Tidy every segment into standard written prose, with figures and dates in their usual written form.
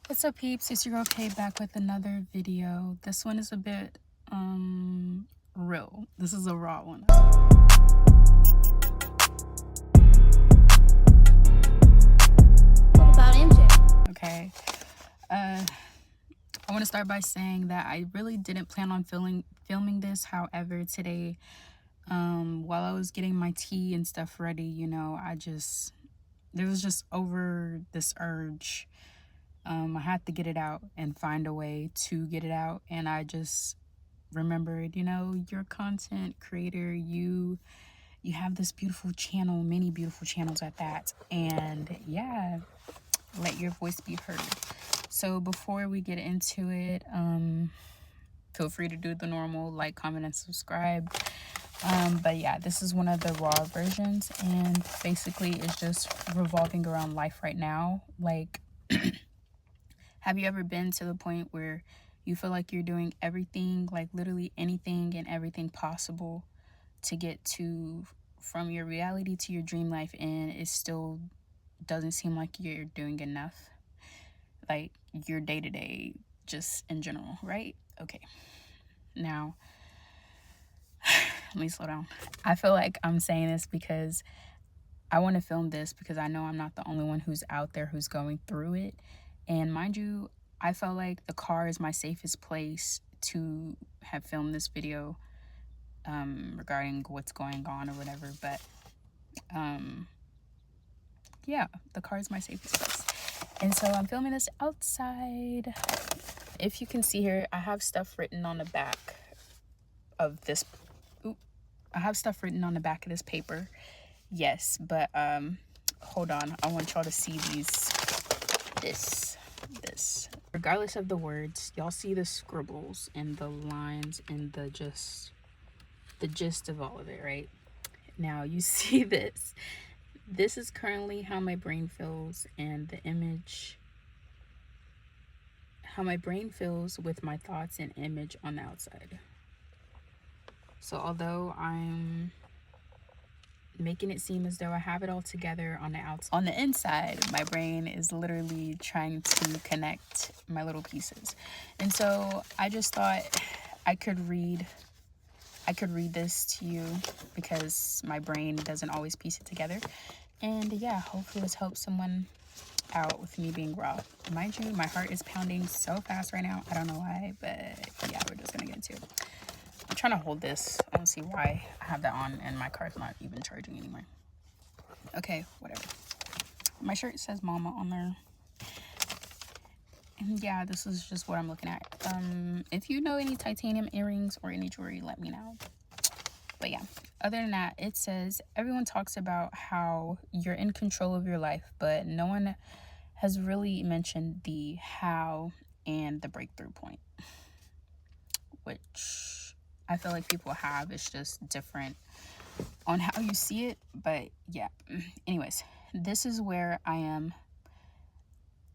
What's up, peeps? It's your girl Kay back with another video. This one is a bit real. This is a raw one. What about MJ? Okay. I want to start by saying that I really didn't plan on filming this. However, today, while I was getting my tea and stuff ready, there was just over this urge. I had to get it out and find a way to get it out. And I just remembered, you're a content creator. You have this beautiful channel, many beautiful channels at that. And yeah, let your voice be heard. So before we get into it, feel free to do the normal like, comment, and subscribe. But yeah, this is one of the raw versions, and basically it's just revolving around life right now. Like, have you ever been to the point where you feel like you're doing everything, like literally anything and everything possible to get to from your reality to your dream life, and it still doesn't seem like you're doing enough? Like your day-to-day, just in general, right? Okay. Now, let me slow down. I feel like I'm saying this because I want to film this because I know I'm not the only one who's out there who's going through it. And mind you, I felt like the car is my safest place to have filmed this video regarding what's going on or whatever. But yeah, the car is my safest place. And so I'm filming this outside. If you can see here, I have stuff written on the back of this. I have stuff written on the back of this paper. Yes, but hold on. I want y'all to see this. Regardless of the words, y'all see the scribbles and the lines and the gist of all of it, right? Now you see this. This is currently how my brain feels, and the image, how my brain feels with my thoughts and image on the outside. So although I'm making it seem as though I have it all together on the outside, on the inside, my brain is literally trying to connect my little pieces. And so I just thought I could read this to you because my brain doesn't always piece it together. And yeah, hopefully this helps someone out with me being raw. Mind you, my heart is pounding so fast right now. I don't know why, but yeah, we're just gonna get into it. I'm trying to hold this. I don't see why I have that on and my car's not even charging anymore. Okay, whatever. My shirt says mama on there. And yeah, this is just what I'm looking at. If you know any titanium earrings or any jewelry, let me know. But yeah, other than that, it says everyone talks about how you're in control of your life, but no one has really mentioned the how and the breakthrough point, which I feel like people have. It's just different on how you see it. But yeah, anyways, this is where I am.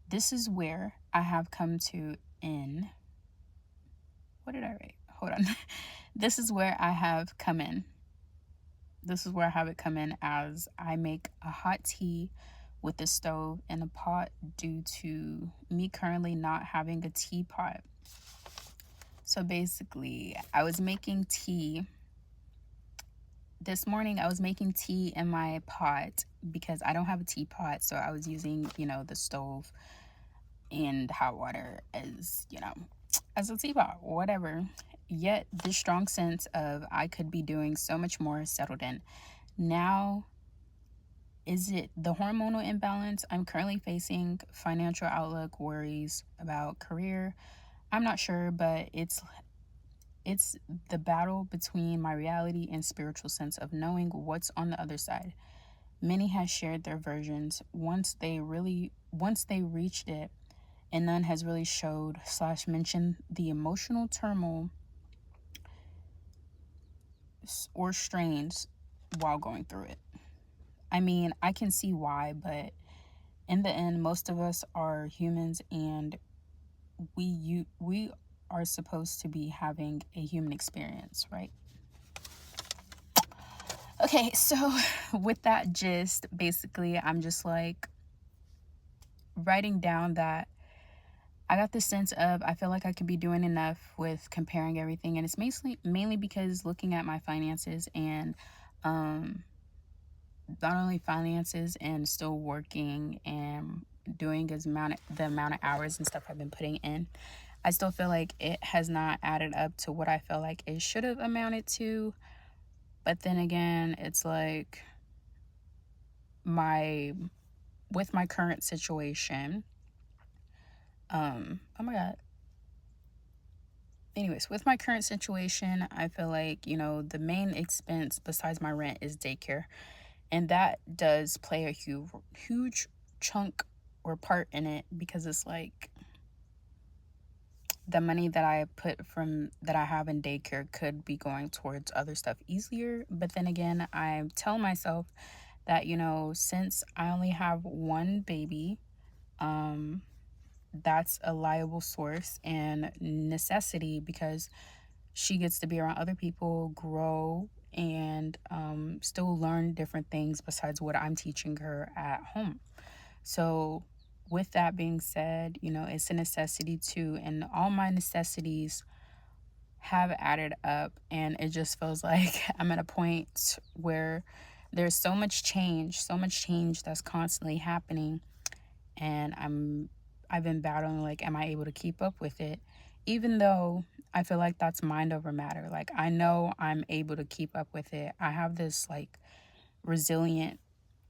This is where I have come to in. What did I write? Hold on. This is where I have come in. This is where I have it come in, as I make a hot tea with the stove and a pot due to me currently not having a teapot. So basically, I was making tea. This morning, I was making tea in my pot because I don't have a teapot. So I was using, the stove and hot water as, as a teapot, whatever. Yet this strong sense of I could be doing so much more settled in. Now, is it the hormonal imbalance I'm currently facing, financial outlook, worries about career? I'm not sure, but it's the battle between my reality and spiritual sense of knowing what's on the other side. Many have shared their versions once they reached it, and none has really showed / mentioned the emotional turmoil or strains while going through it. I mean, I can see why, but in the end, most of us are humans, and we are supposed to be having a human experience, right? Okay, so with that gist, basically, I'm just like writing down that I got this sense of I feel like I could be doing enough with comparing everything, and it's mainly because looking at my finances and um not only finances and still working and doing the amount of hours and stuff I've been putting in, I still feel like it has not added up to what I feel like it should have amounted to. But then again, it's like my with my current situation, oh my god. Anyways, with my current situation, I feel like, the main expense besides my rent is daycare. And that does play a huge chunk or part in it, because it's like the money that I have in daycare could be going towards other stuff easier. But then again, I tell myself that, since I only have one baby, that's a liable source and necessity, because she gets to be around other people, grow, and still learn different things besides what I'm teaching her at home. So, with that being said, it's a necessity too, and all my necessities have added up, and it just feels like I'm at a point where there's so much change that's constantly happening, and I've been battling, like, am I able to keep up with it? Even though I feel like that's mind over matter. Like, I know I'm able to keep up with it. I have this like resilient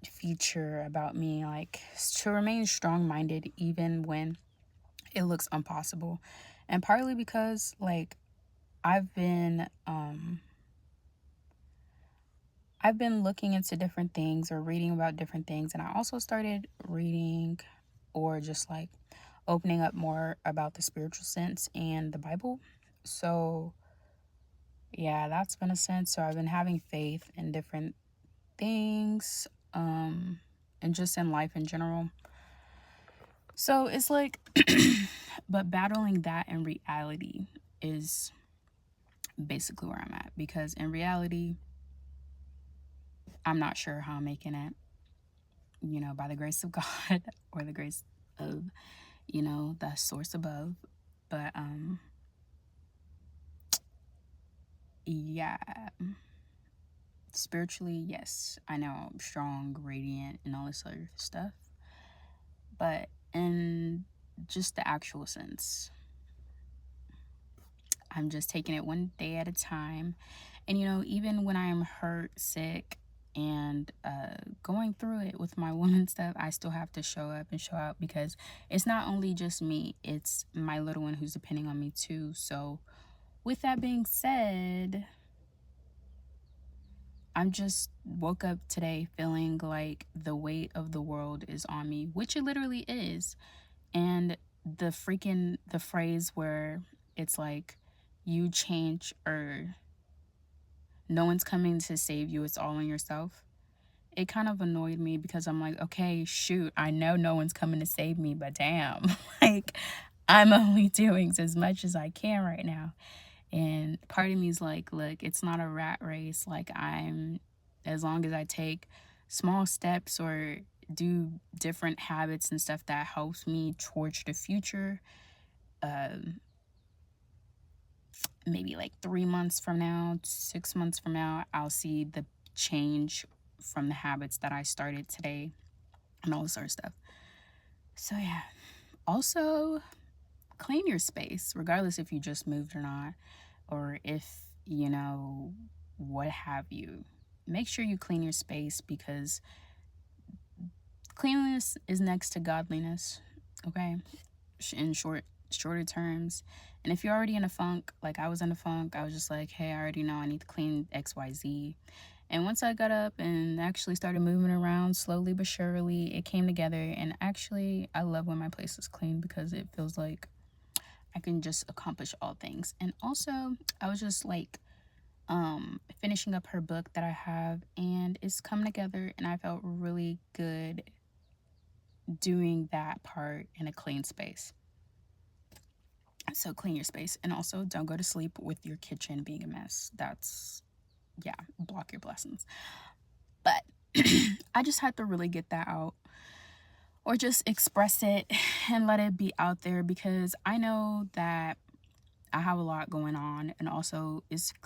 feature about me, like, to remain strong minded even when it looks impossible. And partly because, like, I've been um I've been looking into different things or reading about different things, and I also started reading or just like opening up more about the spiritual sense and the Bible. So, yeah, that's been a sense. So, I've been having faith in different things, and just in life in general. So, it's like, but battling that in reality is basically where I'm at, because in reality, I'm not sure how I'm making it, by the grace of God or the grace of, the source above. But yeah, spiritually, yes, I know I'm strong, radiant, and all this other stuff. But in just the actual sense, I'm just taking it one day at a time. And, even when I'm hurt, sick, and going through it with my woman stuff, I still have to show up and show out, because it's not only just me, it's my little one who's depending on me too. So, with that being said, I'm just woke up today feeling like the weight of the world is on me, which it literally is. And the phrase where it's like, you change, or no one's coming to save you, it's all on yourself. It kind of annoyed me, because I'm like, okay, shoot, I know no one's coming to save me, but damn, like, I'm only doing as much as I can right now. And part of me is like, look, it's not a rat race. Like, as long as I take small steps or do different habits and stuff that helps me towards the future, um, maybe like 3 months from now, 6 months from now, I'll see the change from the habits that I started today and all this other stuff. So, yeah. Also, clean your space, regardless if you just moved or not, or if, what have you. Make sure you clean your space, because cleanliness is next to godliness, okay? In shorter terms. And if you're already in a funk, like I was in a funk, I was just like, hey, I already know I need to clean XYZ. And once I got up and actually started moving around slowly but surely, it came together. And actually, I love when my place is clean, because it feels like I can just accomplish all things. And also, I was just like finishing up her book that I have, and it's come together, and I felt really good doing that part in a clean space. So clean your space, and also don't go to sleep with your kitchen being a mess. That's, yeah, block your blessings. But I just had to really get that out. or just express it and let it be out there, because I know that I have a lot going on, and also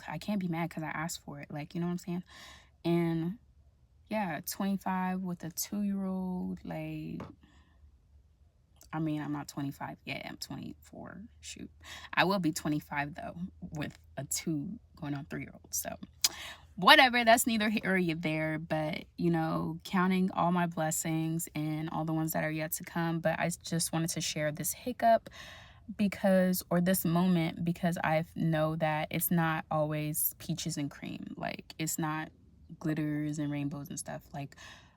I can't be mad because I asked for it, like, you know what I'm saying? And yeah, 25 with a 2-year-old, like, I mean, I'm not 25 yet, I'm 24. Shoot, I will be 25 though with a 2 going on 3-year-old. So whatever, that's neither here or there. But you know, counting all my blessings and all the ones that are yet to come. But I just wanted to share this hiccup because, or this moment, because I know that it's not always peaches and cream. Like, it's not glitters and rainbows and stuff. Like,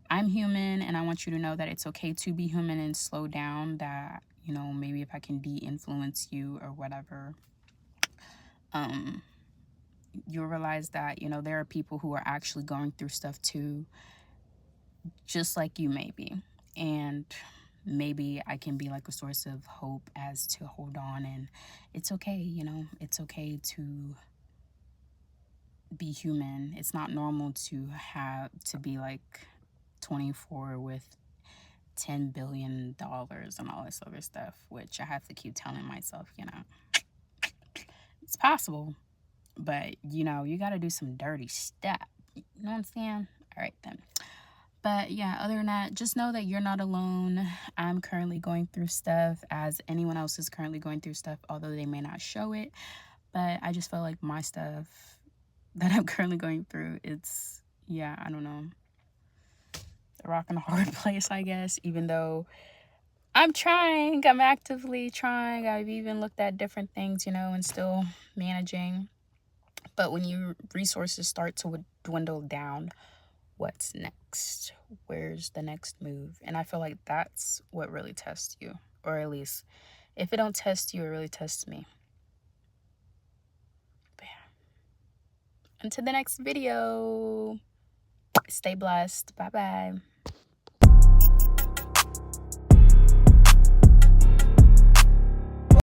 I'm human, and I want you to know that it's okay to be human and slow down. That, you know, maybe if I can de-influence you or whatever, you'll realize that, you know, there are people who are actually going through stuff too, just like you maybe. And maybe I can be like a source of hope as to hold on, and it's okay, you know, it's okay to be human. It's not normal to be like 24 with $10 billion and all this other stuff, which I have to keep telling myself, you know, it's possible, but you know, you got to do some dirty stuff. You know what I'm saying? All right, then. But yeah, other than that, just know that you're not alone. I'm currently going through stuff, as anyone else is currently going through stuff, although they may not show it. But I just felt like my stuff that I'm currently going through, it's, yeah, I don't know, a rock and a hard place, I guess, even though I'm trying, I'm actively trying. I've even looked at different things, you know, and still managing. But when your resources start to dwindle down, what's next? Where's the next move? And I feel like that's what really tests you. Or at least, if it don't test you, it really tests me. But yeah. Until the next video, stay blessed. Bye-bye.